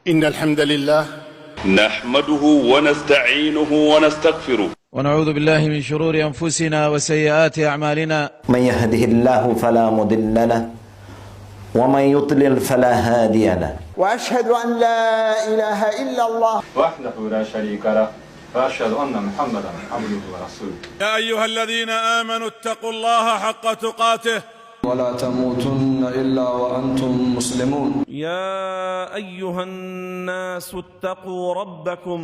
إن الحمد لله نحمده ونستعينه ونستغفره ونعوذ بالله من شرور أنفسنا وسيئات أعمالنا. من يهده الله فلا مضل له ومن يضلل فلا هادي له، وأشهد أن لا إله إلا الله وحده لا شريك له، وأشهد أن محمدا عبده ورسوله. يا أيها الذين آمنوا اتقوا الله حق تقاته ولا تموتن إلا وأنتم مسلمون. يا أيها الناس اتقوا ربكم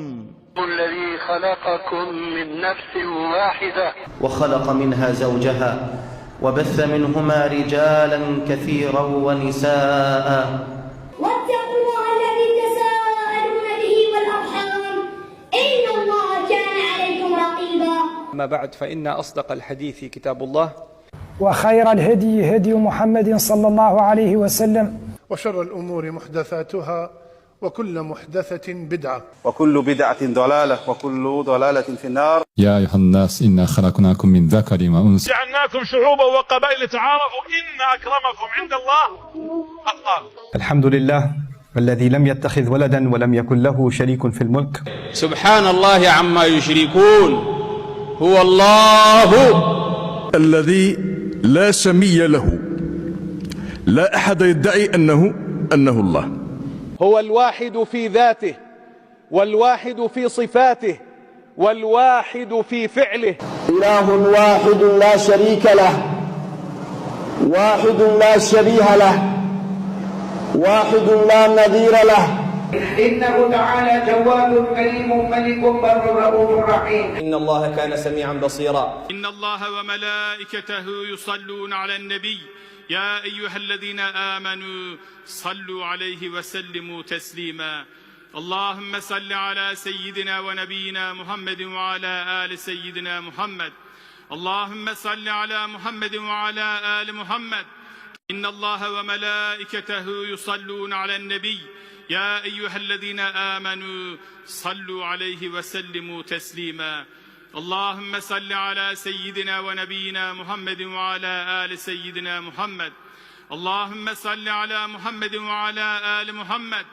الذي خلقكم من نفس واحدة وخلق منها زوجها وبث منهما رجالا كثيرا ونساء. واتقوا الله الذي تساءلون به والأرحام إن الله كان عليكم رقيبا. أما بعد، فإن أصدق الحديث كتاب الله، وخير الهدي هدي محمد صلى الله عليه وسلم، وشر الأمور محدثاتها وكل محدثة بدعة وكل بدعة ضلالة وكل ضلالة في النار. يا أيها الناس إنا خلقناكم من ذكر وأنثى جعلناكم شعوبا وقبائل تعارفوا إن أكرمكم عند الله أتقاكم. الحمد لله الذي لم يتخذ ولدا ولم يكن له شريك في الملك. سبحان الله عما يشركون. هو الله الذي لا سمي له، لا أحد يدعي أنه الله. هو الواحد في ذاته، والواحد في صفاته، والواحد في فعله. إله واحد لا شريك له، واحد لا شبيه له، واحد لا نظير له. إنه تعالى جواد كريم ملك بر رؤوف رحيم. إن الله كان سميعا بصيرا. إن الله وملائكته يصلون على النبي يا أيها الذين آمنوا صلوا عليه وسلموا تسليما. اللهم صل على سيدنا ونبينا محمد وعلى آل سيدنا محمد. اللهم صل على محمد وعلى آل محمد. إن الله وملائكته يصلون على النبي يا أيها الذين آمنوا صلوا عليه وسلموا تسليما. اللهم صل على سيدنا ونبينا محمد وعلى آل سيدنا محمد. اللهم صل على محمد وعلى آل محمد.